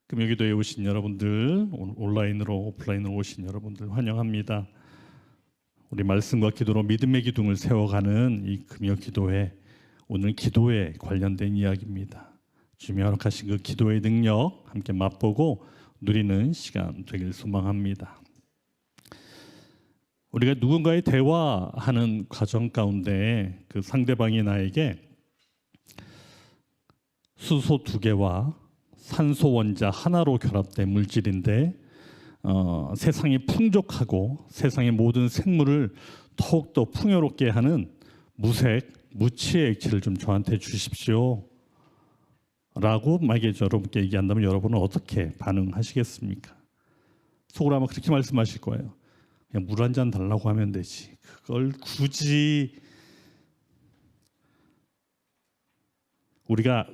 금요기도에 오신 여러분들, 온라인으로 오프라인으로 오신 여러분들 환영합니다. 우리 말씀과 기도로 믿음의 기둥을 세워가는 이 금요기도회, 오늘 기도에 관련된 이야기입니다. 주님이 허락하신 그 기도의 능력 함께 맛보고 누리는 시간 되길 소망합니다. 우리가 누군가의 대화하는 과정 가운데 그 상대방이 나에게 수소 2개와 산소 원자 하나로 결합된 물질인데 세상이 풍족하고 세상의 모든 생물을 더욱더 풍요롭게 하는 무색, 무취의 액체를 좀 저한테 주십시오 라고 만약에 여러분께 얘기한다면 여러분은 어떻게 반응하시겠습니까? 속으로 아마 그렇게 말씀하실 거예요. 그냥 물 한 잔 달라고 하면 되지, 그걸 굳이. 우리가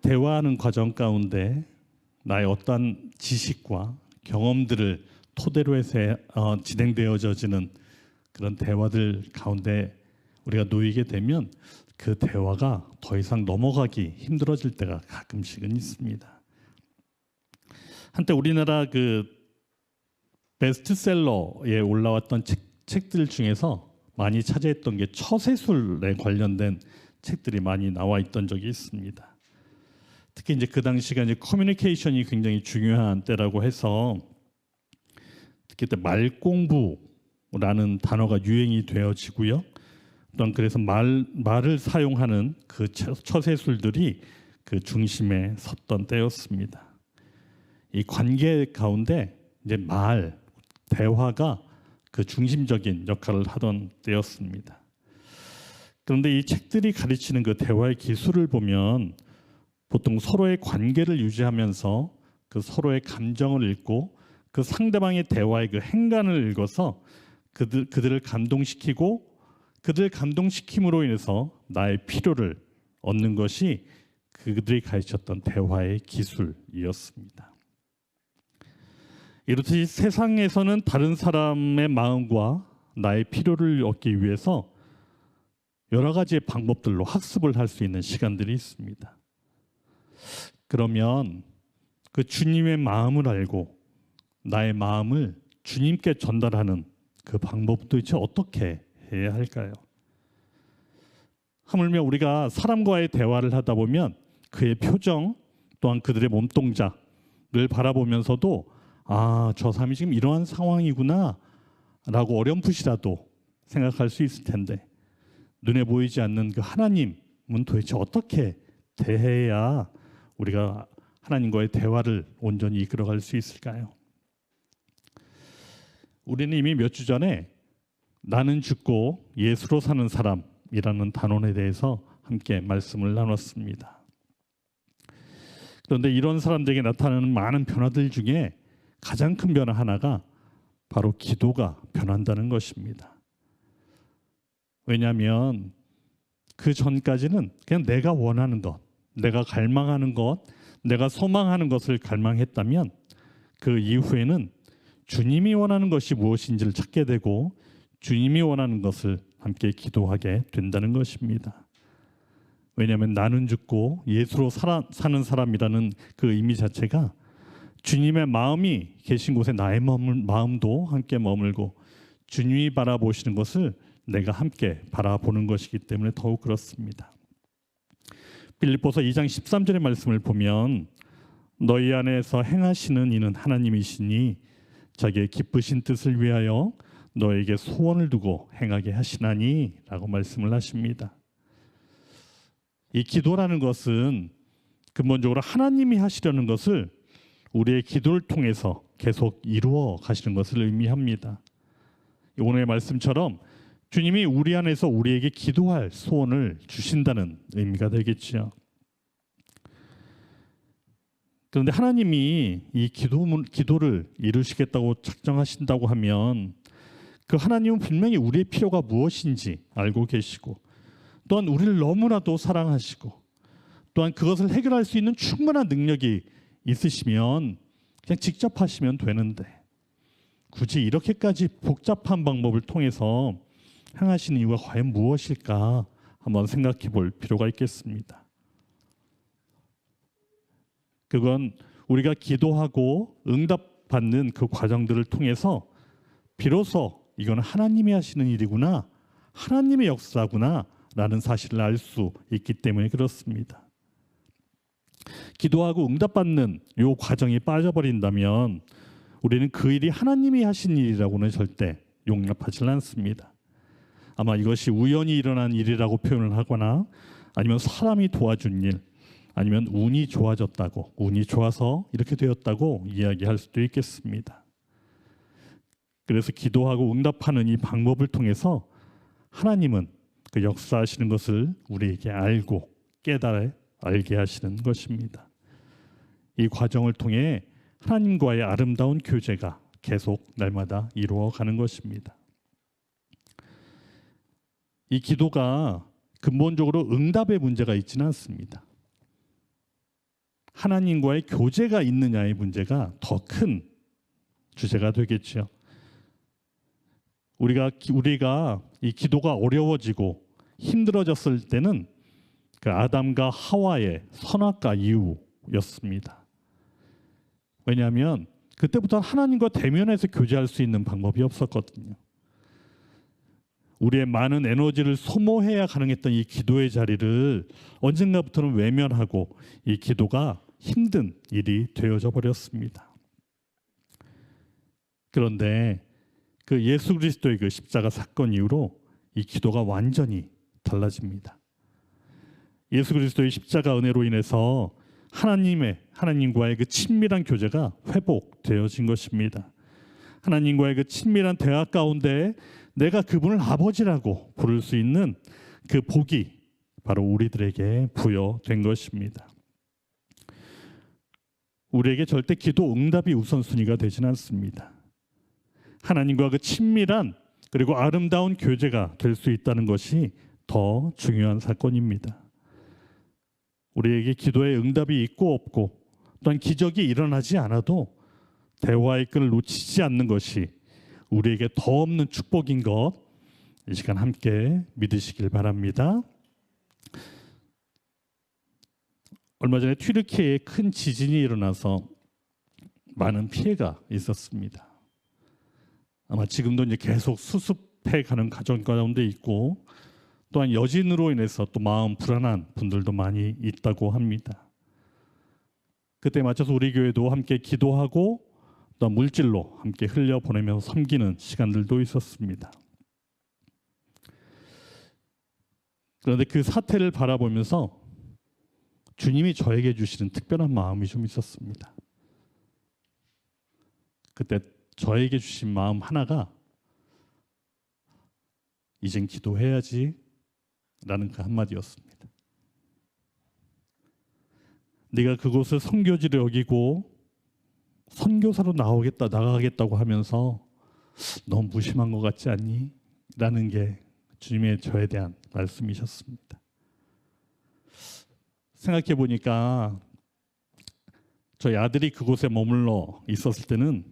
대화하는 과정 가운데 나의 어떠한 지식과 경험들을 토대로 해서 진행되어지는 그런 대화들 가운데 우리가 놓이게 되면 그 대화가 더 이상 넘어가기 힘들어질 때가 가끔씩은 있습니다. 한때 우리나라 그 베스트셀러에 올라왔던 책들 중에서 많이 차지했던 게 처세술에 관련된 책들이 많이 나와 있던 적이 있습니다. 특히 이제 그 당시가 이제 커뮤니케이션이 굉장히 중요한 때라고 해서 특히 때 말공부라는 단어가 유행이 되어지고요. 또한 그래서 말을 사용하는 그 처세술들이 그 중심에 섰던 때였습니다. 이 관계 가운데 이제 대화가 그 중심적인 역할을 하던 때였습니다. 그런데 이 책들이 가르치는 그 대화의 기술을 보면 보통 서로의 관계를 유지하면서 그 서로의 감정을 읽고 그 상대방의 대화의 그 행간을 읽어서 그들을 감동시키고 그들을 감동시킴으로 인해서 나의 필요를 얻는 것이 그들이 가르쳤던 대화의 기술이었습니다. 이렇듯이 세상에서는 다른 사람의 마음과 나의 필요를 얻기 위해서 여러 가지의 방법들로 학습을 할 수 있는 시간들이 있습니다. 그러면 그 주님의 마음을 알고 나의 마음을 주님께 전달하는 그 방법도 도대체 어떻게 해야 할까요? 하물며 우리가 사람과의 대화를 하다 보면 그의 표정 또한 그들의 몸동작을 바라보면서도 저 사람이 지금 이러한 상황이구나 라고 어렴풋이라도 생각할 수 있을 텐데 눈에 보이지 않는 그 하나님은 도대체 어떻게 대해야 우리가 하나님과의 대화를 온전히 이끌어갈 수 있을까요? 우리는 이미 몇 주 전에 나는 죽고 예수로 사는 사람이라는 단원에 대해서 함께 말씀을 나눴습니다. 그런데 이런 사람들에게 나타나는 많은 변화들 중에 가장 큰 변화 하나가 바로 기도가 변한다는 것입니다. 왜냐하면 그 전까지는 그냥 내가 원하는 것, 내가 갈망하는 것, 내가 소망하는 것을 갈망했다면 그 이후에는 주님이 원하는 것이 무엇인지를 찾게 되고 주님이 원하는 것을 함께 기도하게 된다는 것입니다. 왜냐하면 나는 죽고 예수로 사는 사람이라는 그 의미 자체가 주님의 마음이 계신 곳에 나의 마음도 함께 머물고 주님이 바라보시는 것을 내가 함께 바라보는 것이기 때문에 더욱 그렇습니다. 빌립보서 2장 13절의 말씀을 보면 너희 안에서 행하시는 이는 하나님이시니 자기의 기쁘신 뜻을 위하여 너에게 소원을 두고 행하게 하시나니 라고 말씀을 하십니다. 이 기도라는 것은 근본적으로 하나님이 하시려는 것을 우리의 기도를 통해서 계속 이루어 가시는 것을 의미합니다. 오늘의 말씀처럼 주님이 우리 안에서 우리에게 기도할 소원을 주신다는 의미가 되겠지요. 그런데 하나님이 이 기도를 이루시겠다고 작정하신다고 하면 그 하나님은 분명히 우리의 필요가 무엇인지 알고 계시고 또한 우리를 너무나도 사랑하시고 또한 그것을 해결할 수 있는 충분한 능력이 있으시면 그냥 직접 하시면 되는데 굳이 이렇게까지 복잡한 방법을 통해서 행하시는 이유가 과연 무엇일까 한번 생각해 볼 필요가 있겠습니다. 그건 우리가 기도하고 응답받는 그 과정들을 통해서 비로소 이건 하나님이 하시는 일이구나, 하나님의 역사구나 라는 사실을 알 수 있기 때문에 그렇습니다. 기도하고 응답받는 이 과정이 빠져버린다면 우리는 그 일이 하나님이 하신 일이라고는 절대 용납하지 않습니다. 아마 이것이 우연히 일어난 일이라고 표현을 하거나 아니면 사람이 도와준 일, 아니면 운이 좋아졌다고, 운이 좋아서 이렇게 되었다고 이야기할 수도 있겠습니다. 그래서 기도하고 응답하는 이 방법을 통해서 하나님은 그 역사하시는 것을 우리에게 알고 깨달아 알게 하시는 것입니다. 이 과정을 통해 하나님과의 아름다운 교제가 계속 날마다 이루어가는 것입니다. 이 기도가 근본적으로 응답의 문제가 있지는 않습니다. 하나님과의 교제가 있느냐의 문제가 더 큰 주제가 되겠죠. 우리가 이 기도가 어려워지고 힘들어졌을 때는 그 아담과 하와의 선악과 이후였습니다. 왜냐하면 그때부터 하나님과 대면해서 교제할 수 있는 방법이 없었거든요. 우리의 많은 에너지를 소모해야 가능했던 이 기도의 자리를 언젠가부터는 외면하고 이 기도가 힘든 일이 되어져 버렸습니다. 그런데 그 예수 그리스도의 그 십자가 사건 이후로 이 기도가 완전히 달라집니다. 예수 그리스도의 십자가 은혜로 인해서 하나님과의 그 친밀한 교제가 회복되어진 것입니다. 하나님과의 그 친밀한 대화 가운데 내가 그분을 아버지라고 부를 수 있는 그 복이 바로 우리들에게 부여된 것입니다. 우리에게 절대 기도 응답이 우선순위가 되지는 않습니다. 하나님과 그 친밀한 그리고 아름다운 교제가 될 수 있다는 것이 더 중요한 사건입니다. 우리에게 기도의 응답이 있고 없고 또한 기적이 일어나지 않아도 대화의 끈을 놓치지 않는 것이 우리에게 더 없는 축복인 것, 이 시간 함께 믿으시길 바랍니다. 얼마 전에 튀르키예에 큰 지진이 일어나서 많은 피해가 있었습니다. 아마 지금도 이제 계속 수습해가는 과정 가운데 있고 또한 여진으로 인해서 또 마음 불안한 분들도 많이 있다고 합니다. 그때 맞춰서 우리 교회도 함께 기도하고 또 물질로 함께 흘려보내면서 섬기는 시간들도 있었습니다. 그런데 그 사태를 바라보면서 주님이 저에게 주시는 특별한 마음이 좀 있었습니다. 그때 저에게 주신 마음 하나가 이젠 기도해야지 라는 그 한마디였습니다. 네가 그곳을 선교지로 여기고 선교사로 나가겠다고 하면서 너무 무심한 것 같지 않니? 라는 게 주님의 저에 대한 말씀이셨습니다. 생각해 보니까 저희 아들이 그곳에 머물러 있었을 때는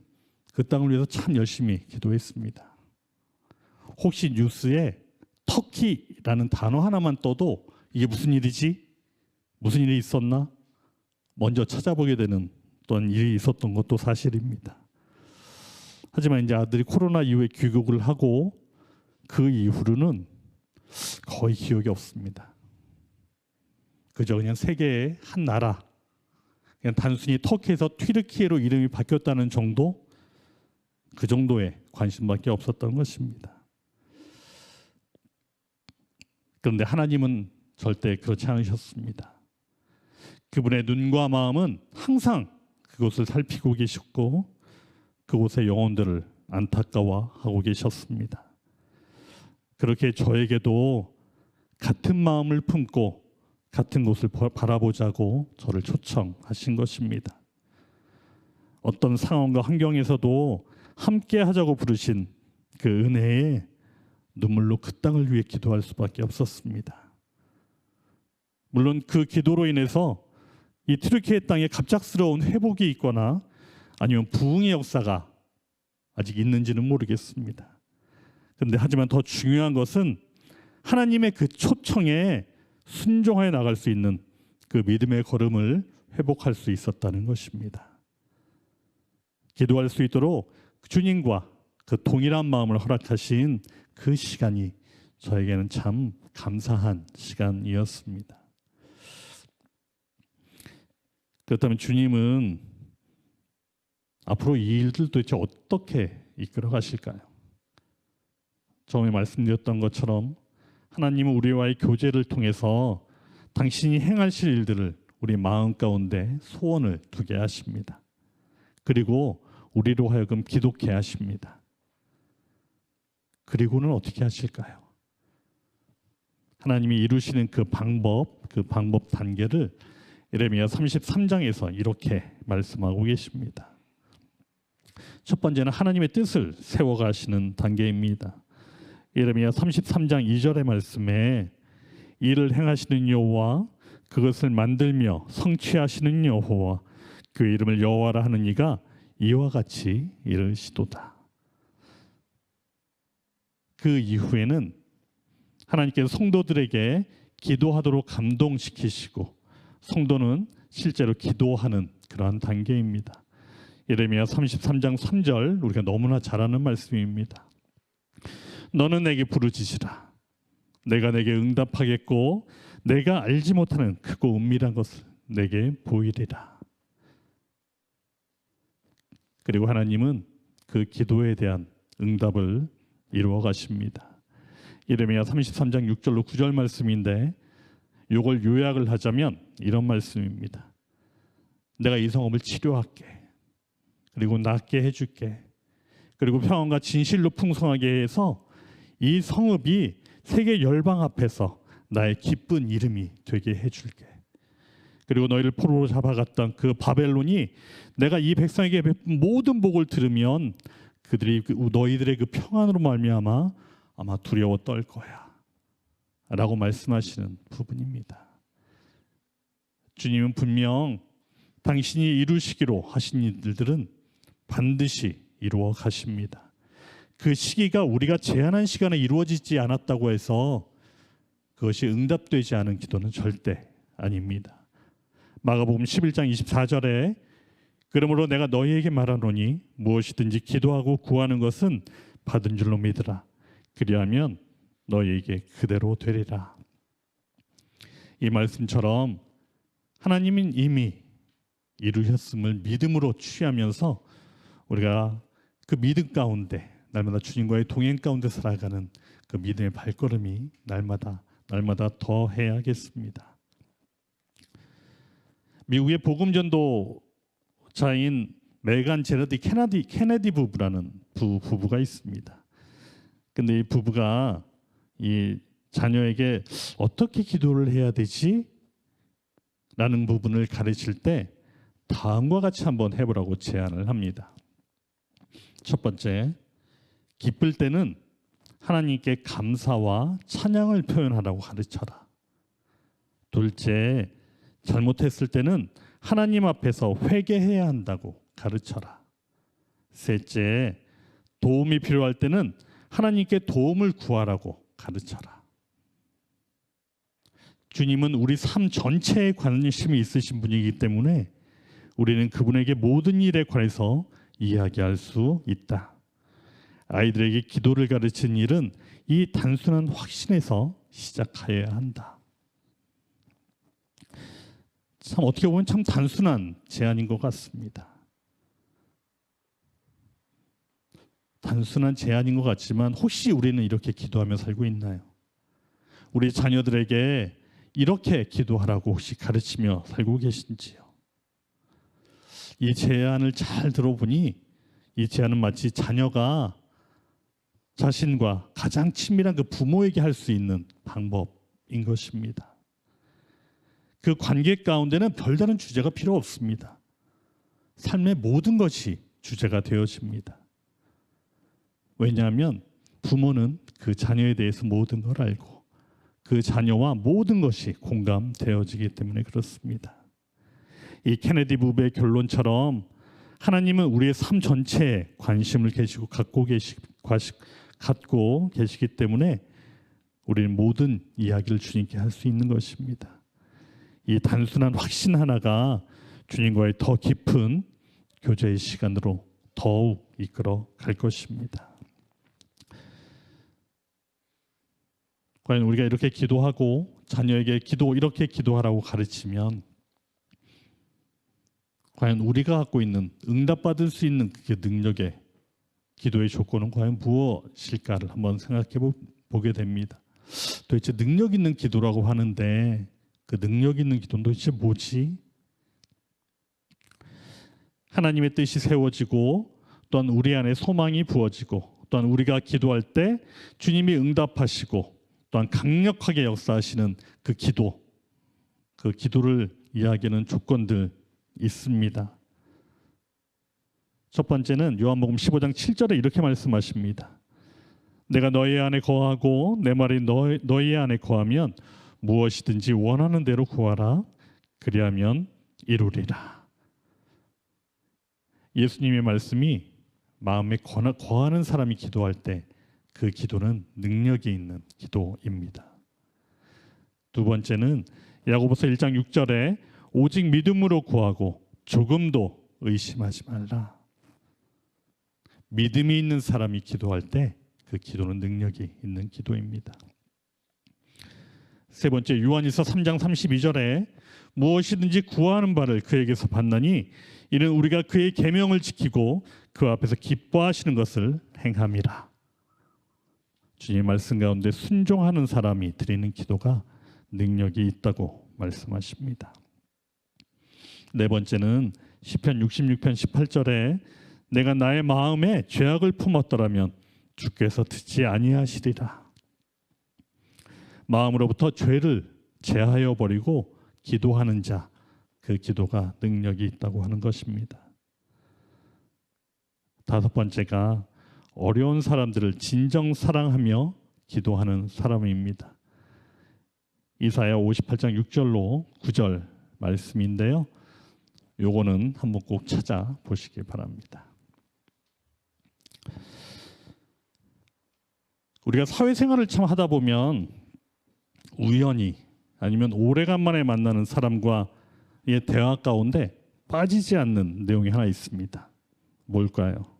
그 땅을 위해서 참 열심히 기도했습니다. 혹시 뉴스에 터키라는 단어 하나만 떠도 이게 무슨 일이지? 무슨 일이 있었나? 먼저 찾아보게 되는 어떤 일이 있었던 것도 사실입니다. 하지만 이제 아들이 코로나 이후에 귀국을 하고 그 이후로는 거의 기억이 없습니다. 그저 그냥 세계의 한 나라, 그냥 단순히 터키에서 튀르키예로 이름이 바뀌었다는 정도, 그 정도의 관심밖에 없었던 것입니다. 그런데 하나님은 절대 그렇지 않으셨습니다. 그분의 눈과 마음은 항상 그곳을 살피고 계셨고 그곳의 영혼들을 안타까워하고 계셨습니다. 그렇게 저에게도 같은 마음을 품고 같은 곳을 바라보자고 저를 초청하신 것입니다. 어떤 상황과 환경에서도 함께 하자고 부르신 그 은혜에 눈물로 그 땅을 위해 기도할 수밖에 없었습니다. 물론 그 기도로 인해서 이 튀르키예 땅에 갑작스러운 회복이 있거나 아니면 부흥의 역사가 아직 있는지는 모르겠습니다. 그런데 하지만 더 중요한 것은 하나님의 그 초청에 순종하여 나갈 수 있는 그 믿음의 걸음을 회복할 수 있었다는 것입니다. 기도할 수 있도록 주님과 그 동일한 마음을 허락하신 그 시간이 저에게는 참 감사한 시간이었습니다. 그렇다면 주님은 앞으로 이 일들 도대체 어떻게 이끌어 가실까요? 처음에 말씀드렸던 것처럼 하나님은 우리와의 교제를 통해서 당신이 행하실 일들을 우리 마음 가운데 소원을 두게 하십니다. 그리고 우리로 하여금 기도케 하십니다. 그리고는 어떻게 하실까요? 하나님이 이루시는 그 방법 단계를 예레미야 33장에서 이렇게 말씀하고 계십니다. 첫 번째는 하나님의 뜻을 세워가시는 단계입니다. 예레미야 33장 2절의 말씀에 이를 행하시는 여호와 그것을 만들며 성취하시는 여호와 그 이름을 여호와라 하는 이가 이와 같이 이르시도다. 그 이후에는 하나님께서 성도들에게 기도하도록 감동시키시고 성도는 실제로 기도하는 그러한 단계입니다. 예레미야 33장 3절 우리가 너무나 잘 아는 말씀입니다. 너는 내게 부르짖으라. 내가 내게 응답하겠고 내가 알지 못하는 크고 은밀한 것을 내게 보이리라. 그리고 하나님은 그 기도에 대한 응답을 이루어 가십니다. 예레미야 33장 6절로 9절 말씀인데 이걸 요약을 하자면 이런 말씀입니다. 내가 이 성읍을 치료할게. 그리고 낫게 해줄게. 그리고 평안과 진실로 풍성하게 해서 이 성읍이 세계 열방 앞에서 나의 기쁜 이름이 되게 해줄게. 그리고 너희를 포로로 잡아갔던 그 바벨론이 내가 이 백성에게 베푼 모든 복을 들으면 그들이 너희들의 그 평안으로 말미암아 아마 두려워 떨 거야 라고 말씀하시는 부분입니다. 주님은 분명 당신이 이루시기로 하신 일들은 반드시 이루어 가십니다. 그 시기가 우리가 제한한 시간에 이루어지지 않았다고 해서 그것이 응답되지 않은 기도는 절대 아닙니다. 마가복음 11장 24절에 그러므로 내가 너희에게 말하노니 무엇이든지 기도하고 구하는 것은 받은 줄로 믿으라. 그리하면 너희에게 그대로 되리라. 이 말씀처럼 하나님은 이미 이루셨음을 믿음으로 취하면서 우리가 그 믿음 가운데 날마다 주님과의 동행 가운데 살아가는 그 믿음의 발걸음이 날마다 더 해야겠습니다. 미국의 복음전도자인 메간 제러드 케네디 부부라는 부부가 있습니다. 근데 이 부부가 이 자녀에게 어떻게 기도를 해야 되지? 라는 부분을 가르칠 때 다음과 같이 한번 해보라고 제안을 합니다. 첫 번째, 기쁠 때는 하나님께 감사와 찬양을 표현하라고 가르쳐라. 둘째, 잘못했을 때는 하나님 앞에서 회개해야 한다고 가르쳐라. 셋째, 도움이 필요할 때는 하나님께 도움을 구하라고 가르쳐라. 주님은 우리 삶 전체에 관심이 있으신 분이기 때문에 우리는 그분에게 모든 일에 관해서 이야기할 수 있다. 아이들에게 기도를 가르치는 일은 이 단순한 확신에서 시작해야 한다. 참 어떻게 보면 참 단순한 제안인 것 같습니다. 단순한 제안인 것 같지만 혹시 우리는 이렇게 기도하며 살고 있나요? 우리 자녀들에게 이렇게 기도하라고 혹시 가르치며 살고 계신지요? 이 제안을 잘 들어보니 이 제안은 마치 자녀가 자신과 가장 친밀한 그 부모에게 할 수 있는 방법인 것입니다. 그 관계 가운데는 별다른 주제가 필요 없습니다. 삶의 모든 것이 주제가 되어집니다. 왜냐하면 부모는 그 자녀에 대해서 모든 걸 알고 그 자녀와 모든 것이 공감되어지기 때문에 그렇습니다. 이 케네디 부부의 결론처럼 하나님은 우리의 삶 전체에 관심을 갖고 계시기 때문에 우리는 모든 이야기를 주님께 할 수 있는 것입니다. 이 단순한 확신 하나가 주님과의 더 깊은 교제의 시간으로 더욱 이끌어 갈 것입니다. 과연 우리가 이렇게 기도하고 자녀에게 이렇게 기도하라고 가르치면 과연 우리가 갖고 있는 응답받을 수 있는 그 능력의 기도의 조건은 과연 무엇일까를 한번 생각해 보게 됩니다. 도대체 능력 있는 기도라고 하는데 그 능력 있는 기도는 도대체 뭐지? 하나님의 뜻이 세워지고 또한 우리 안에 소망이 부어지고 또한 우리가 기도할 때 주님이 응답하시고 또한 강력하게 역사하시는 그 기도를 이야기하는 조건들 있습니다. 첫 번째는 요한복음 15장 7절에 이렇게 말씀하십니다. 내가 너희 안에 거하고 내 말이 너희 안에 거하면 무엇이든지 원하는 대로 구하라. 그리하면 이루리라. 예수님의 말씀이 마음에 거하는 사람이 기도할 때 그 기도는 능력이 있는 기도입니다. 두 번째는 야고보서 1장 6절에 오직 믿음으로 구하고 조금도 의심하지 말라. 믿음이 있는 사람이 기도할 때 그 기도는 능력이 있는 기도입니다. 세 번째, 요한일서 3장 32절에 무엇이든지 구하는 바를 그에게서 받나니 이는 우리가 그의 계명을 지키고 그 앞에서 기뻐하시는 것을 행함이라. 주님의 말씀 가운데 순종하는 사람이 드리는 기도가 능력이 있다고 말씀하십니다. 네 번째는 시편 66편 18절에 내가 나의 마음에 죄악을 품었더라면 주께서 듣지 아니하시리라. 마음으로부터 죄를 제하여 버리고 기도하는 자, 그 기도가 능력이 있다고 하는 것입니다. 다섯 번째가 어려운 사람들을 진정 사랑하며 기도하는 사람입니다. 이사야 58장 6절로 9절 말씀인데요. 요거는 한번 꼭 찾아보시기 바랍니다. 우리가 사회생활을 참 하다 보면 우연히 아니면 오래간만에 만나는 사람과의 대화 가운데 빠지지 않는 내용이 하나 있습니다. 뭘까요?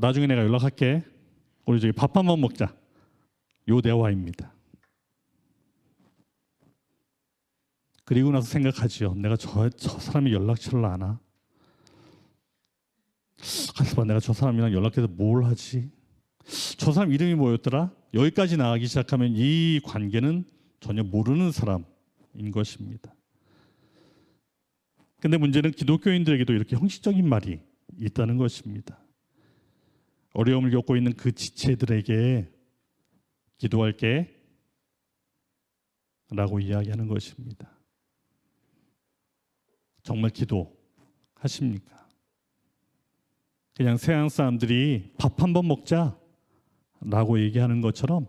나중에 내가 연락할게. 우리 저기 밥 한번 먹자. 요 대화입니다. 그리고 나서 생각하지요. 내가 저 사람이 연락처를 아나? 가서 봐, 내가 저 사람이랑 연락해서 뭘 하지? 저 사람 이름이 뭐였더라? 여기까지 나가기 시작하면 이 관계는 전혀 모르는 사람인 것입니다. 근데 문제는 기독교인들에게도 이렇게 형식적인 말이 있다는 것입니다. 어려움을 겪고 있는 그 지체들에게 기도할게 라고 이야기하는 것입니다. 정말 기도하십니까? 그냥 서양 사람들이 밥 한번 먹자 라고 얘기하는 것처럼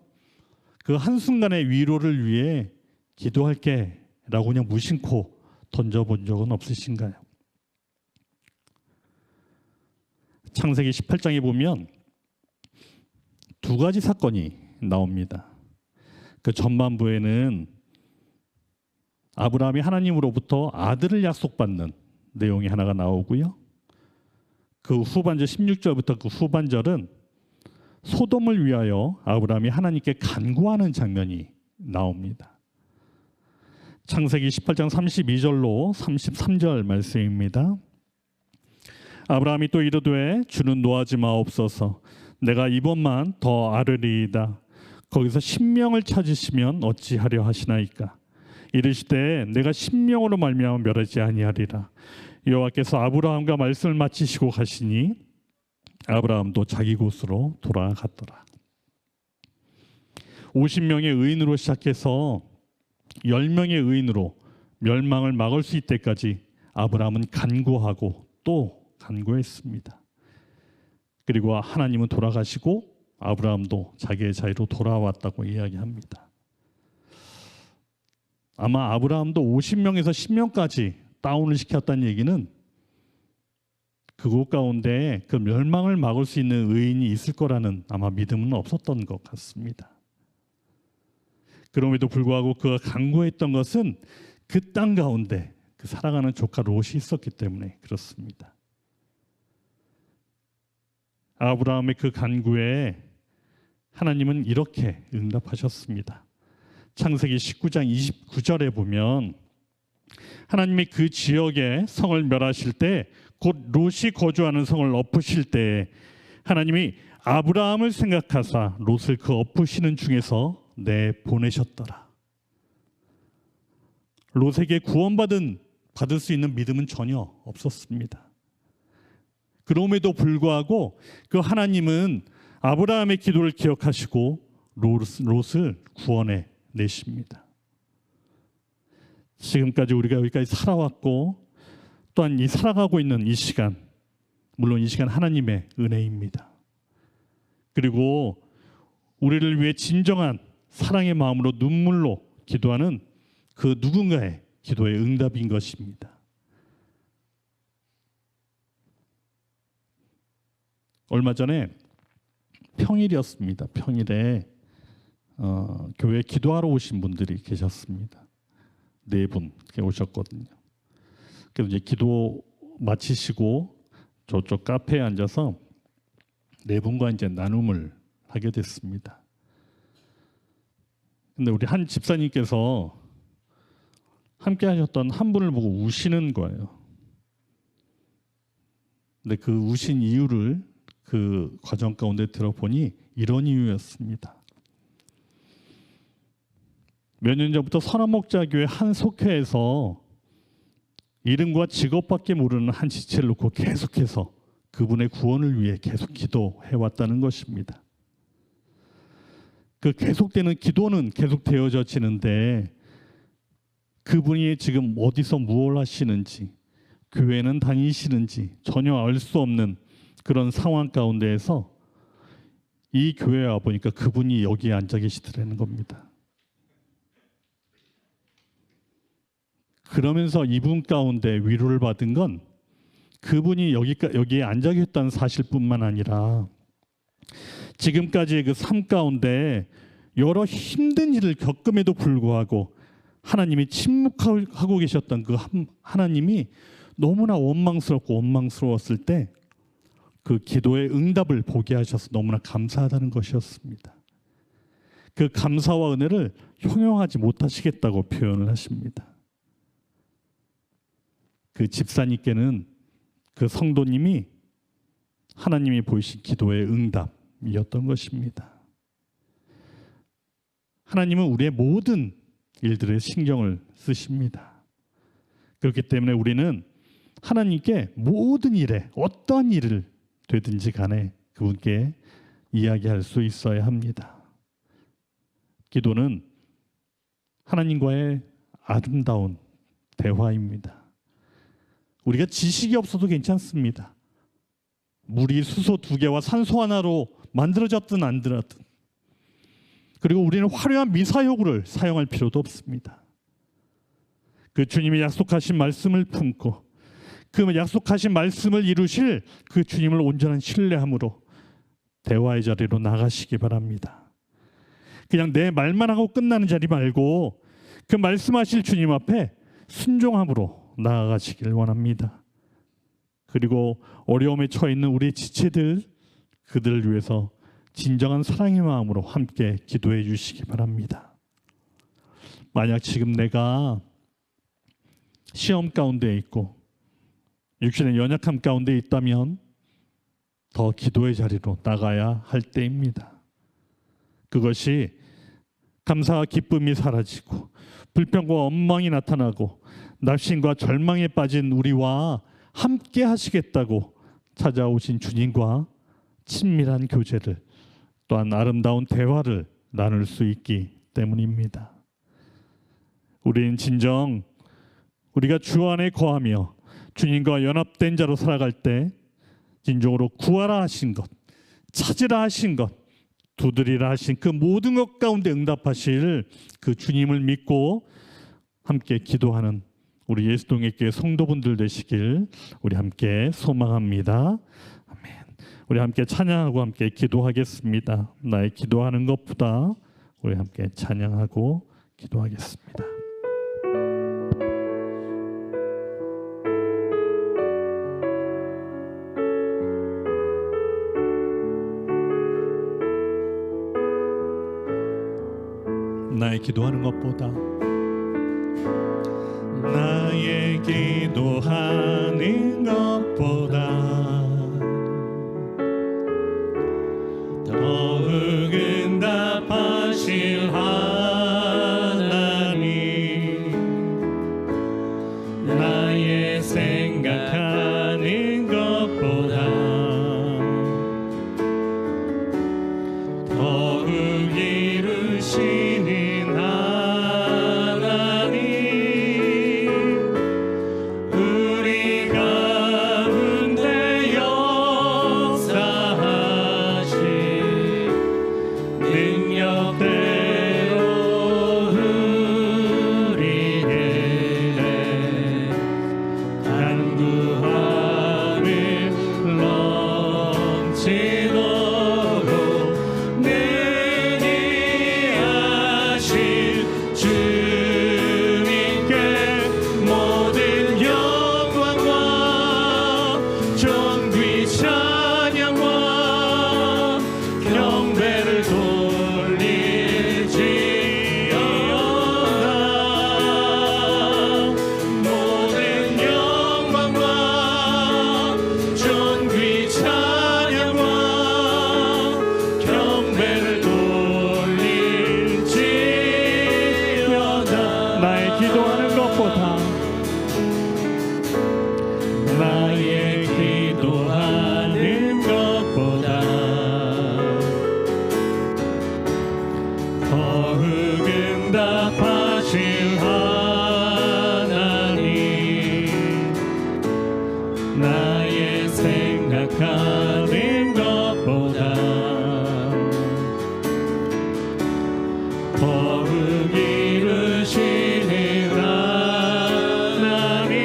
그 한순간의 위로를 위해 기도할게 라고 그냥 무심코 던져본 적은 없으신가요? 창세기 18장에 보면 두 가지 사건이 나옵니다. 그 전반부에는 아브라함이 하나님으로부터 아들을 약속받는 내용이 하나가 나오고요. 그 후반절 16절부터 그 후반절은 소돔을 위하여 아브라함이 하나님께 간구하는 장면이 나옵니다. 창세기 18장 32절로 33절 말씀입니다. 아브라함이 또 이르되 주는 노하지 마옵소서. 내가 이번만 더 앓으리이다. 거기서 신명을 찾으시면 어찌하려 하시나이까. 이르시되 내가 신명으로 말미암아 멸하지 아니하리라. 여호와께서 아브라함과 말씀을 마치시고 가시니 아브라함도 자기 곳으로 돌아갔더라. 50명의 의인으로 시작해서 10명의 의인으로 멸망을 막을 수 있을 때까지 아브라함은 간구하고 또 간구했습니다. 그리고 하나님은 돌아가시고 아브라함도 자기의 자리로 돌아왔다고 이야기합니다. 아마 아브라함도 50명에서 10명까지 다운을 시켰다는 얘기는 그곳 가운데 그 멸망을 막을 수 있는 의인이 있을 거라는 아마 믿음은 없었던 것 같습니다. 그럼에도 불구하고 그가 간구했던 것은 그 땅 가운데 그 사랑하는 조카 롯이 있었기 때문에 그렇습니다. 아브라함의 그 간구에 하나님은 이렇게 응답하셨습니다. 창세기 19장 29절에 보면 하나님이 그 지역에 성을 멸하실 때, 곧 롯이 거주하는 성을 엎으실 때 하나님이 아브라함을 생각하사 롯을 그 엎으시는 중에서 내보내셨더라. 롯에게 받을 수 있는 믿음은 전혀 없었습니다. 그럼에도 불구하고 그 하나님은 아브라함의 기도를 기억하시고 롯을 구원해 내십니다. 지금까지 우리가 여기까지 살아왔고 또한 이 살아가고 있는 이 시간, 물론 이 시간 하나님의 은혜입니다. 그리고 우리를 위해 진정한 사랑의 마음으로 눈물로 기도하는 그 누군가의 기도의 응답인 것입니다. 얼마 전에 평일이었습니다. 평일에 교회에 기도하러 오신 분들이 계셨습니다. 4분 오셨거든요. 그래서 이제 기도 마치시고 저쪽 카페에 앉아서 4분과 이제 나눔을 하게 됐습니다. 근데 우리 한 집사님께서 함께 하셨던 한 분을 보고 우시는 거예요. 근데 그 우신 이유를 그 과정 가운데 들어보니 이런 이유였습니다. 몇 년 전부터 선한목자교회 한 속회에서 이름과 직업밖에 모르는 한 지체를 놓고 계속해서 그분의 구원을 위해 계속 기도해왔다는 것입니다. 그 계속되는 기도는 계속 되어지는데 그분이 지금 어디서 무엇을 하시는지, 교회는 다니시는지 전혀 알 수 없는 그런 상황 가운데에서 이 교회에 와보니까 그분이 여기에 앉아 계시더라는 겁니다. 그러면서 이분 가운데 위로를 받은 건 그분이 여기에 앉아 계셨다는 사실뿐만 아니라 지금까지의 그 삶 가운데 여러 힘든 일을 겪음에도 불구하고 하나님이 침묵하고 계셨던 그 하나님이 너무나 원망스러웠을 때 그 기도의 응답을 보게 하셔서 너무나 감사하다는 것이었습니다. 그 감사와 은혜를 형용하지 못하시겠다고 표현을 하십니다. 그 집사님께는 그 성도님이 하나님이 보이신 기도의 응답이었던 것입니다. 하나님은 우리의 모든 일들에 신경을 쓰십니다. 그렇기 때문에 우리는 하나님께 모든 일에 어떠한 일을 되든지 간에 그분께 이야기할 수 있어야 합니다. 기도는 하나님과의 아름다운 대화입니다. 우리가 지식이 없어도 괜찮습니다. 물이 수소 2개와 산소 하나로 만들어졌든 안 들었든, 그리고 우리는 화려한 미사여구를 사용할 필요도 없습니다. 그 주님이 약속하신 말씀을 품고 그 약속하신 말씀을 이루실 그 주님을 온전한 신뢰함으로 대화의 자리로 나가시기 바랍니다. 그냥 내 말만 하고 끝나는 자리 말고 그 말씀하실 주님 앞에 순종함으로 나아가시길 원합니다. 그리고 어려움에 처해 있는 우리 지체들, 그들을 위해서 진정한 사랑의 마음으로 함께 기도해 주시기 바랍니다. 만약 지금 내가 시험 가운데 있고 육신의 연약함 가운데 있다면 더 기도의 자리로 나가야 할 때입니다. 그것이 감사와 기쁨이 사라지고 불평과 원망이 나타나고 낙심과 절망에 빠진 우리와 함께 하시겠다고 찾아오신 주님과 친밀한 교제를, 또한 아름다운 대화를 나눌 수 있기 때문입니다. 우리는 진정 우리가 주 안에 거하며 주님과 연합된 자로 살아갈 때 진정으로 구하라 하신 것, 찾으라 하신 것, 두드리라 하신 그 모든 것 가운데 응답하실 그 주님을 믿고 함께 기도하는 우리 예수동의 교회 성도분들 되시길 우리 함께 소망합니다. 아멘. 우리 함께 찬양하고 함께 기도하겠습니다. 나의 기도하는 것보다 우리 함께 찬양하고 기도하겠습니다. 나의 기도하는 것보다 나의 기도하는 것보다 더 응답하실 하나님, 나의 생각하는 것보다 더 이루시는 생각하는 것보다 더 이루시는 하나님,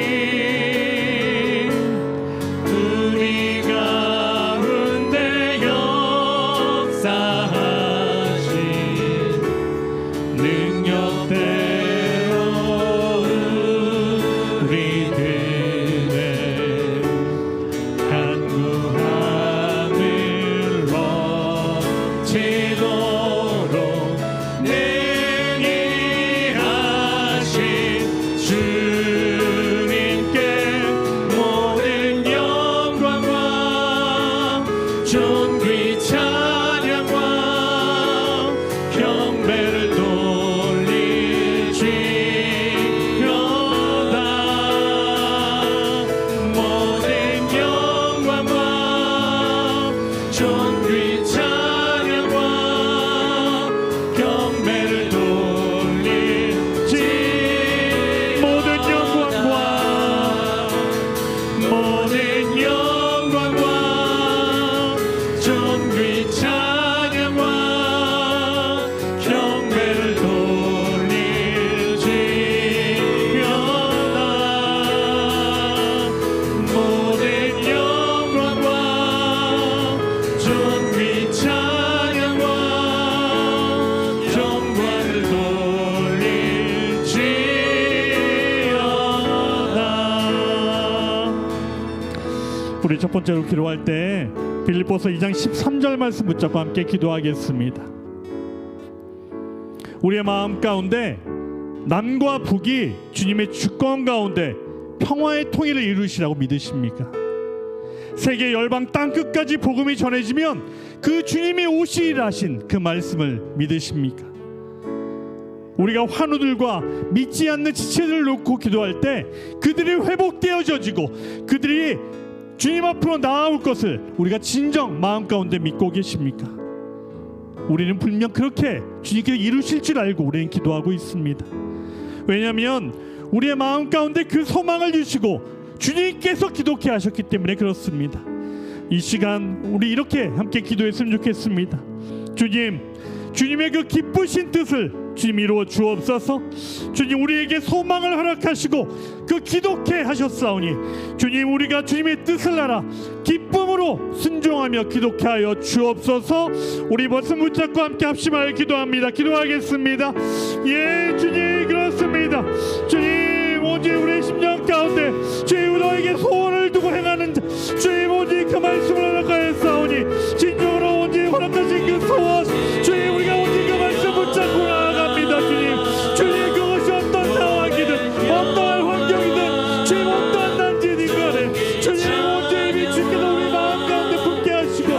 우리 가운데 역사하신 능력대로 우리들의 간구함을 넘치도록 능히 하신 주님께 모든 영광과 존귀 찬양과 경배를 돌리시려다. 모든 영광과 존귀 찬양과 경배를 돌리시. 모든 영광과 존귀 찬양과 경배를 돌리시려다. 모든 영광과 존귀 찬양과 경배를 돌리시려다. 우리 첫 번째로 기도할 때 빌립보서 2장 13절 말씀 붙잡고 함께 기도하겠습니다. 우리의 마음 가운데 남과 북이 주님의 주권 가운데 평화의 통일을 이루시라고 믿으십니까? 세계 열방 땅끝까지 복음이 전해지면 그 주님이 오시리라 하신 그 말씀을 믿으십니까? 우리가 환우들과 믿지 않는 지체들을 놓고 기도할 때 그들이 회복되어지고 그들이 주님 앞으로 나아올 것을 우리가 진정 마음 가운데 믿고 계십니까? 우리는 분명 그렇게 주님께서 이루실 줄 알고 우리는 기도하고 있습니다. 왜냐하면 우리의 마음 가운데 그 소망을 주시고 주님께서 기도케 하셨기 때문에 그렇습니다. 이 시간 우리 이렇게 함께 기도했으면 좋겠습니다. 주님, 주님의 그 기쁘신 뜻을 주님 이루어 주옵소서. 주님 우리에게 소망을 허락하시고 그 기독해 하셨사오니 주님 우리가 주님의 뜻을 알아 기쁨으로 순종하며 기독해 하여 주옵소서. 우리 말씀 붙잡고 함께 합심하여 기도합니다. 기도하겠습니다. 예 주님 그렇습니다. 주님 오직 우리의 심령 가운데 주님 너에게 소원을 두고 행하는 자 주님 오직 그 말씀을 허락하였사오니 진정으로 오직 허락하신 그 소원 주님 우리가 오직 그 말씀 붙잡고 나아갑니다. 주님 그것이 어떤 상황이든 어떠한 환경이든 주님 어떠한 난제든 간에 주님 오직 주께서 우리 마음 가운데 품게 하시고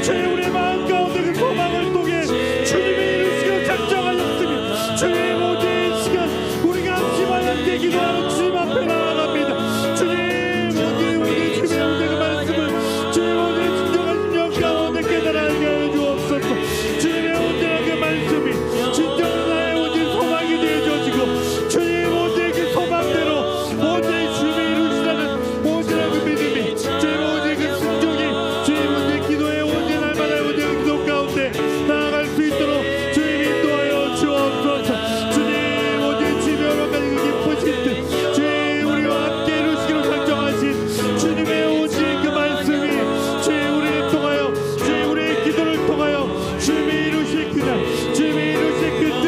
주님 우리 마음 가운데 그 소망을 통해 주님이 이루시기를 작정하셨으니 주님 오직 이 시간 우리가 합심하여 함께 기도하는 주님 앞에 나아갑니다. 주님 오직 주님의 그 말씀을 주님 오직 진정한 심령 가운데 깨달아게 하여 주옵소서. 주님의 온전한 그 말씀이 진정한 나의 오직 소망이 되어지고 주님 오직 그 소망대로 오직 주님이 이루시라는 온전한 그 믿음이 주님 오직 그 순종이 주님 오직 기도의 온전한 날마다 오직 그 기도 가운데 나아갈 수 있도록 주님 인도하여 주옵소서. 주님 오직 주님의 여러 가지 그 기쁘신 뜻 주님 우리와 함께 이루시기로 작정하신 주님의 오직 그 말씀이 주님 우리를 통하여 주님 우리의 기도를 통하여 주님이 이루실 그날 주님이 이루실 그 뜻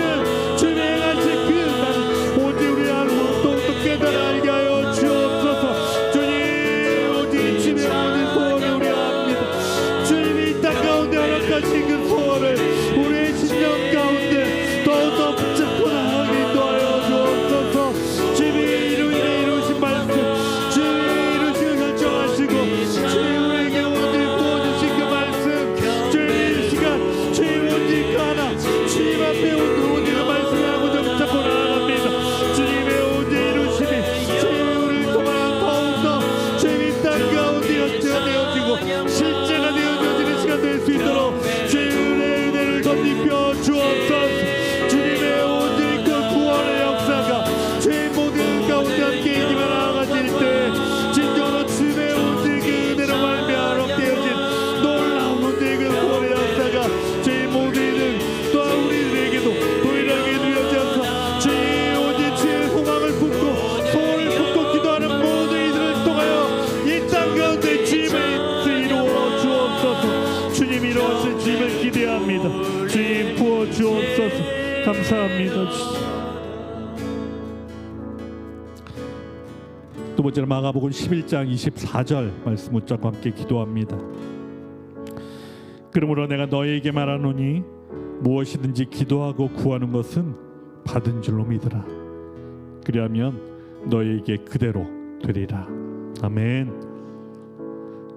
주님이 행하실 그 날 오직 우리 하루 또또 깨달아 알게 하여 주옵소서. 주님 오직 주님의 모든 소원을 우리가 합니다. 주님이 이 땅 가운데 허락하신 그 소원을 우리의 심령 가운데 더욱더 붙잡고 나아가게 인도하여 주옵소서. 주님이 이루신 말씀 주님이 이루시길 결정하시고 주님 우리에게 오직 부어주신 그 말씀 주님 이 시간 주님 오직 그 하나 주님 앞에 오직 그 말씀을 하고자 붙잡고 나아갑니다. 주님의 오직 이루심이 주님 우리를 통하여 더욱더 주님 이 땅 가운데 현재가 되어지고 실제가 되어지는 시간 될 수 있도록 주님의 은혜를 덧입혀 주옵소서. 주님의 오직 그 구원의 역사가 주님 모든 가운데 함께 임하 나아가실 때 진정으로 주님의 오직 그 은혜로 말미암아 되어진 놀라운 오직 그 구원의 역사가 주님 모두에는 또한 우리들에게도 동일하게 누려져서 주님 오직 주의 소망을 품고 소원을 품고 기도하는 모든 이들을 통하여 이 땅 가운데 주님의 뜻을 이루어 주옵소서. 주님 이루어진 주님을 기대합니다. 주님 부어 주옵소서. 감사합니다. 두 번째로 마가복음 11장 24절 말씀 붙잡고 함께 기도합니다. 그러므로 내가 너희에게 말하노니 무엇이든지 기도하고 구하는 것은 받은 줄로 믿으라. 그리하면 너희에게 그대로 되리라. 아멘.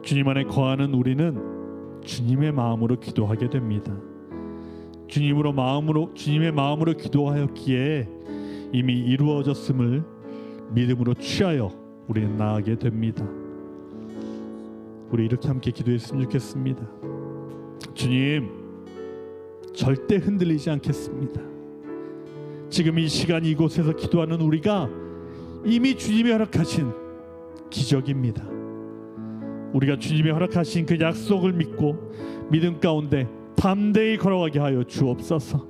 주님 안에 거하는 우리는 주님의 마음으로 기도하게 됩니다. 주님의 마음으로 기도하였기에 이미 이루어졌음을 믿음으로 취하여 우리는 나아가게 됩니다. 우리 이렇게 함께 기도했으면 좋겠습니다. 주님, 절대 흔들리지 않겠습니다. 지금 이 시간 이곳에서 기도하는 우리가 이미 주님이 허락하신 기적입니다. 우리가 주님이 허락하신 그 약속을 믿고 믿음 가운데 담대히 걸어가게 하여 주옵소서.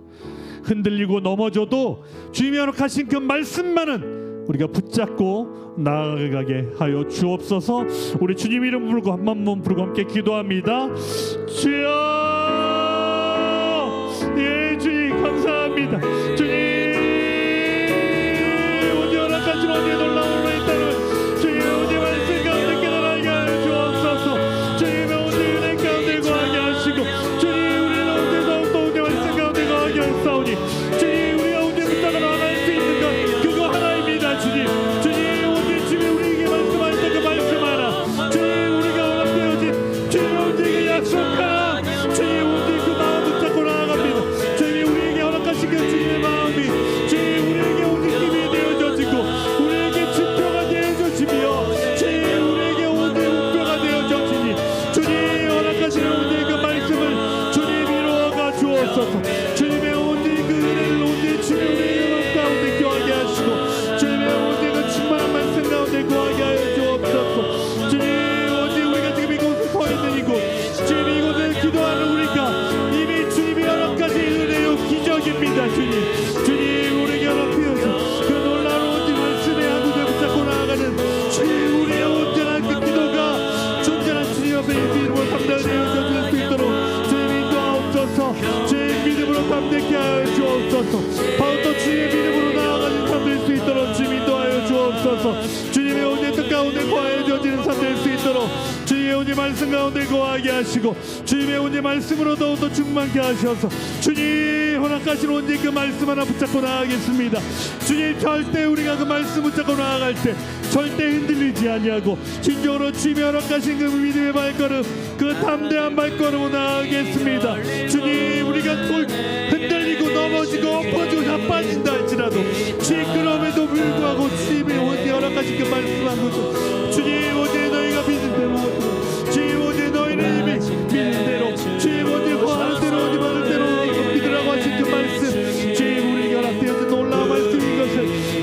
흔들리고 넘어져도 주님이 허락하신 그 말씀만은 우리가 붙잡고 나아가게 하여 주옵소서. 우리 주님 이름 부르고 한 번 부르고 함께 기도합니다. 주여, 예 주님 감사합니다. 주님 오직 허락하신 어디에 놀라운 은혜 있다는 주님 오직 말씀 가운데 깨달아게 하여 주옵소서. 주님의 오직 은혜 가운데 거하게 하시고 주님 우리는 오직 더욱더 오직 말씀 가운데 거하게 하사오니 주님 우리가 오직 붙잡아 나아갈 수 있는 것 그거 하나입니다. 주님 오직 주님이 우리에게 말씀하셨던 그 말씀 하나 주님 우리가 허락되어진 주님 오직 그 약속 하나 주님 오직 그 마음 붙잡고 나아갑니다. 주님이 우리에게 허락하신 그 주님의 주옵소서. 주님의 온전히 뜻 가운데 거하여지는 삶 될 수 있도록 주님의 온전히 말씀 가운데 거하게 하시고 주님의 온전히 말씀으로 더욱더 충만케 하셔서 주님 허락하신 온전히 그 말씀 하나 붙잡고 나아가겠습니다. 주님 절대 우리가 그 말씀 붙잡고 나아갈 때 절대 흔들리지 아니하고 진정으로 주님이 허락하신 그 믿음의 발걸음 그 담대한 발걸음으로 나아가겠습니다. 주님 우리가 흔들리고 넘어지고 엎어지고 자빠진다 할지라도 시끄러움에도 불구하고 주님이 온전히 허락하신 그 말씀 한 것을 주님 온전히 너희가 믿는 대로 주님 온전히 너희는 이미 믿는 대로 주님 온전히 거하는 대로 온전히 받을 대로 믿으라고 하신 그 말씀 주님 우리에게 허락되어진 놀라운 말씀인 것을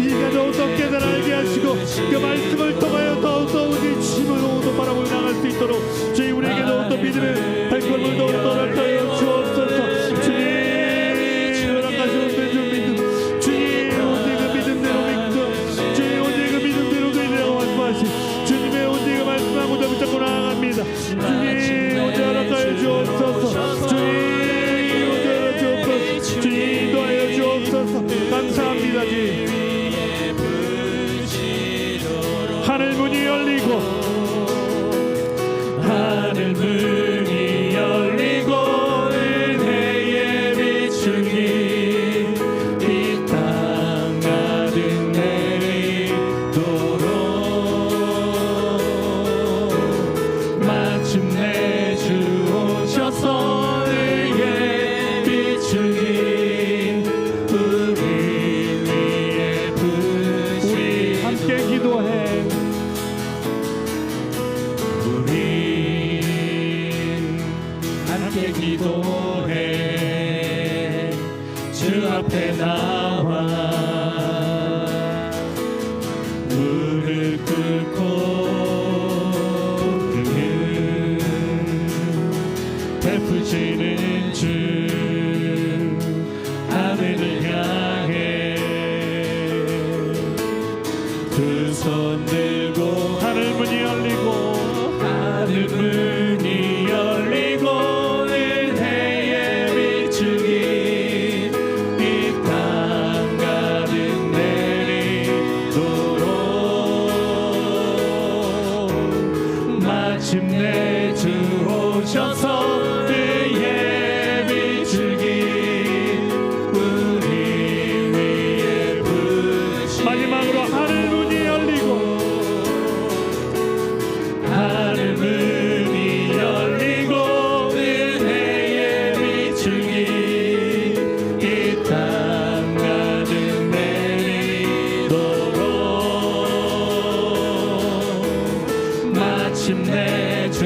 이가 더욱더 깨달아 알게 하시고 그 말씀을 통하여 더욱더 우리 주님을 더욱더 바라보며 나갈 수 있도록 주님 우리에게 더욱더 믿음의 발걸음을 더욱더 허락하여 주옵소서. 주님 허락하시는 주 믿음 주님 온전히 그 믿음대로 믿고 주님 온전히 그 믿음대로 그이라고 말씀하신 주님의 온전히 그 말씀하고자 붙잡고 나아갑니다. 주님 온전히 허락하여 주옵소서. 주님 온전히 주옵소서. 주님 인도하여 주옵소서. 감사합니다. 주님 하늘 문이 열리고 하늘 문이 열리고 은혜의 비추기 이 땅 가득 내리도록 마침내 주 오셔서 은혜의 비추기 우리 위에 부으시 우리 함께 기도해. 함께 기도해. 주 앞에 나와 무릎 꿇고 그는 베푸시는 주 하늘을 향해 두 손 들고 하늘 문이 열리고 하늘 문이 열리고 은혜의 비추기 이 땅 가득 내리도록 마침내 주 오셔서 은혜의 비추기 우리 위에 부으시 마지막으로 하늘 문이 열리고 하늘 문이 열리고 은혜의 비추기 이 땅 가득 내리도록 마침내 주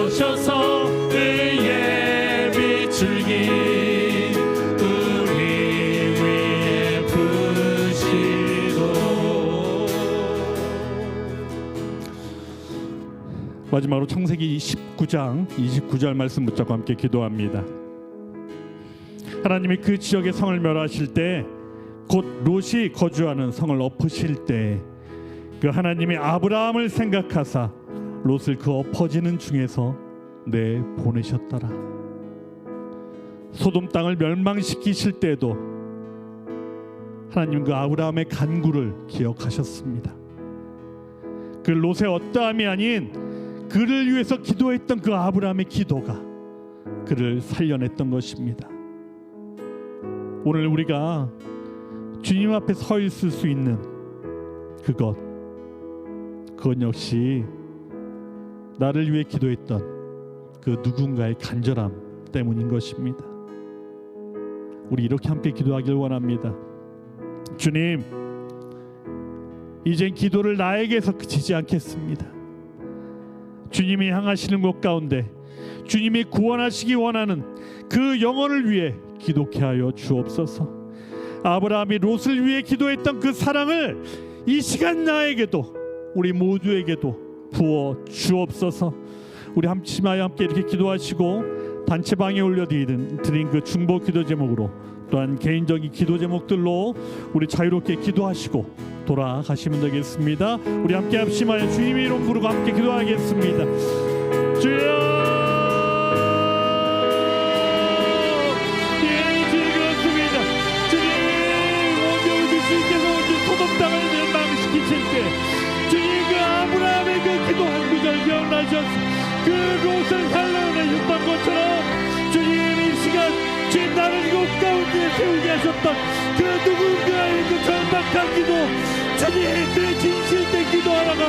오셔서 은혜의 비추기 우리 위에 부으시도록. 마지막으로 창세기 19장 29절 말씀 붙잡고 함께 기도합니다. 하나님이 그 지역의 성을 멸하실 때 곧 롯이 거주하는 성을 엎으실 때 그 하나님이 아브라함을 생각하사 롯을 그 엎어지는 중에서 내보내셨더라. 소돔 땅을 멸망시키실 때도 하나님 그 아브라함의 간구를 기억하셨습니다. 그 롯의 어떠함이 아닌 그를 위해서 기도했던 그 아브라함의 기도가 그를 살려냈던 것입니다. 오늘 우리가 주님 앞에 서 있을 수 있는 그것 역시 나를 위해 기도했던 그 누군가의 간절함 때문인 것입니다. 우리 이렇게 함께 기도하길 원합니다. 주님, 이젠 기도를 나에게서 그치지 않겠습니다. 주님이 향하시는 곳 가운데 주님이 구원하시기 원하는 그 영혼을 위해 기도케 하여 주옵소서. 아브라함이 롯을 위해 기도했던 그 사랑을 이 시간 나에게도 우리 모두에게도 부어 주옵소서. 우리 함심하여 함께 이렇게 기도하시고 단체방에 올려드린 그 중보 기도 제목으로 또한 개인적인 기도 제목들로 우리 자유롭게 기도하시고 돌아가시면 되겠습니다. 우리 함께 합심하여 주님의 이름 부르고 함께 기도하겠습니다. 주여, 예, 주님 그렇습니다. 주님, 오늘 우리 주님께서 오늘 소돔 땅을 멸망시키고 계실 때 주님 그 아브라함의 그 기도 한 구절 기억나셨어. 그 롯을 살려내셨던 것처럼 주님 이 시간 주님 나를 이곳 가운데 세우게 하셨던 그 누군가의 그 절박한 기도 주님 그 진실된 기도하다가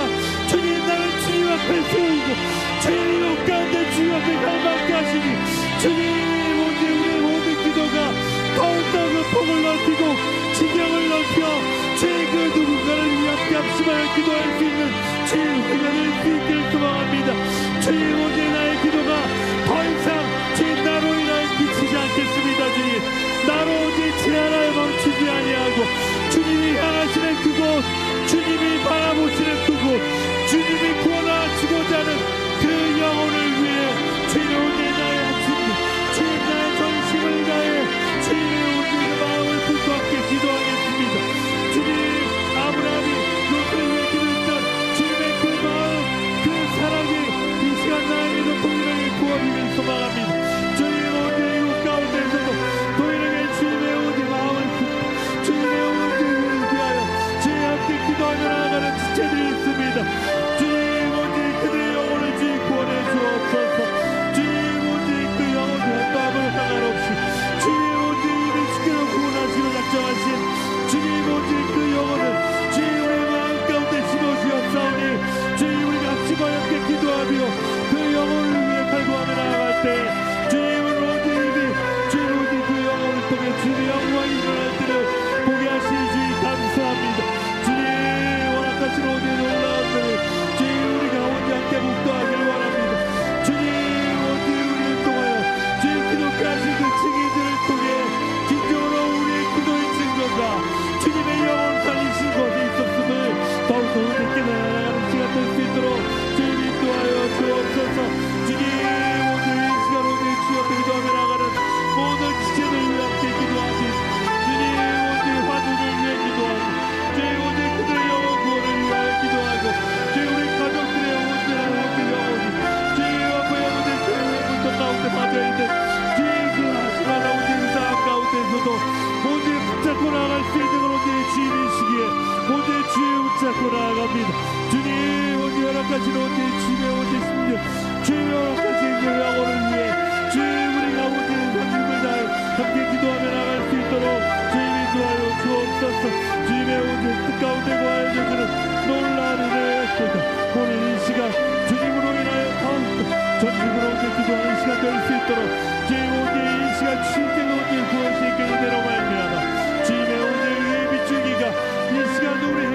주님 나를 주님 앞에 세우고 주님 이곳 가운데 주님 앞에 갈망케 하시니 주님 오늘 우리의 모든 기도가 더욱더 그 폭을 넓히고 지경을 넓혀 주의 그 누군가를 위한 합심하여 기도할 수 있는 주의 우리가 될 수 있기를 소망합니다. 주님 오늘 나의 기도가 더 이상 주님 나로 인하여 그치지 않겠습니다. 주님 나로 오직 제 하나에 멈추지 아니하고 주님이 향하시는 그곳 주님이 바라보시는 그곳 주님이 구원하시고자 하는 그 영혼을 위해 주님 오늘 나의 아침에 주님 나의 전심을 다해 주님의 오직 마음을 품고 함께 기도하겠습니다. 주님 아브라함이 롯을 위해 기도했던 주님의 그 마음 그 사랑이 이 시간 나에게도 동일하게 부어지길 소망합니다. 주님 오늘 이곳 가운데서도 동일하게 주님의 오직 마음을 품고 주님의 오직 위하여 주님 함께 기도하며 나아가는 지체들이 있습니다. 주님 오직 그들의 영혼을 주님 구원해 주옵소서. 주님 오직 그 영혼의 마음을 상관없이 주님 오직 이미 주께로 구원하시고 작정하신 주님 오직 그 영혼을 주님 우리 마음 가운데 심어주었사오니 주님 우리가 합심하여 함께 기도하며 그 영혼을 위해 갈구하며 나아갈 때 주님은 오직 이미 주님 오직 그 영혼을 통해 주님의 영광이 일어날 때를 보게 하시니 주님 감사합니다. 주님 원하신 오직 놀라운 들 주님 우리가 오직 함께 묵도하기를 원합니다. 주님 오직 우리를 통하여 주님 기독해 하신 그 증인들을 통해 진정으로 우리의 기도의 증거가 주님의 영혼 살리신 것이 있었음을 더욱더 우리께 나아가는 시간 될 수 있도록 주님 인도하여 주옵소서. 주님 오늘 이 시간 오늘 주 앞에 기도하며 나가는 모든 지체들 위해 함께 기도합니다. 주님 오늘 화두를 위해 기도하고 주님 오늘 그들의 영혼 구원을 위하여 기도하고 주님 우리 가족들의 온전한 모든 영혼이 주님 앞에 오늘 교회의 문턱 가운데 빠져있는 주님 그 하시마나 오늘 삶 가운데서도 오늘 붙잡고 나아갈 수 있는 걸 오늘 주님이시기에 오늘 주의 붙잡고 나아갑니다. 주님 오늘 허락하신 오늘 주님의 오늘 심령 주님의 허락하신 그 영혼을 위해 주님 우리가 오늘 선심을 다해 함께 기도하며 나아갈 수 있도록 주님 인도하여 주옵소서. 주님의 오늘 뜻 가운데 거하여 주시는 놀라운 은혜의 때가 오늘 이 시간 주님으로 인하여 더욱더 전심으로 오늘 기도하는 시간 될 수 있도록 주님 오늘 이 시간 주님께서 오늘 구원시키는 대로 말미암아 주님의 오늘 위에 비추기가 이 시간 우리